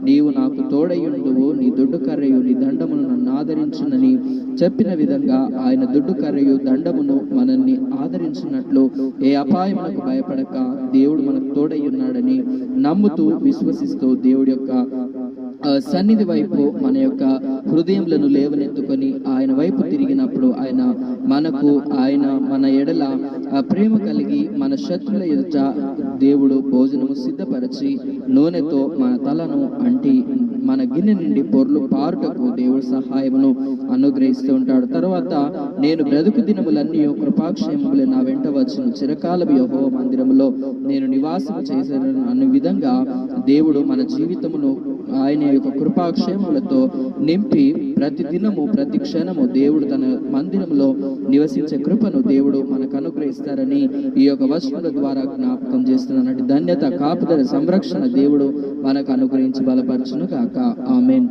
నీవు నాకు తోడయుండువు, నీ దుడ్డు కర్రయు నీ దండమును నన్ను ఆదరించునని చెప్పిన విధంగా ఆయన దుడ్డు కర్రయు దండమును మనల్ని ఆదరించినట్లు ఏ అపాయములకు భయపడక దేవుడు మనకు తోడయ్యున్నాడని నమ్ముతూ విశ్వసిస్తూ దేవుడి యొక్క సన్నిధి వైపు మన యొక్క హృదయములను లేవనెత్తుకొని ఆయన వైపు తిరిగినప్పుడు ఆయన మన ఎడల ప్రేమ కలిగి మన శత్రుల ఎదుట దేవుడు భోజనము సిద్ధపరిచి నూనెతో మన తలను అంటి మన గిన్నె నుండి పొర్లు పారుటకు దేవుడు సహాయమును అనుగ్రహిస్తూ ఉంటాడు. తర్వాత నేను బ్రతుకు దినములన్నీ కృపాక్షేమములు నా వెంట వచ్చును, చిరకాలము యెహోవా మందిరములో నేను నివాసం చేశాను అన్న విధంగా దేవుడు మన జీవితమును ఆయన యొక్క కృపాక్షేమములతో నింపి ప్రతి దినము ప్రతి క్షణము దేవుడు తన మందిరంలో నివసించే కృపను దేవుడు మనకు అనుగ్రహిస్తారని ఈ యొక్క వచనముల ద్వారా జ్ఞాపకం చేస్తున్నాను. ధన్యత, కాపుదల, సంరక్షణ దేవుడు మనకు అనుగ్రహించి బలపరచును గాక. ఆమేన్.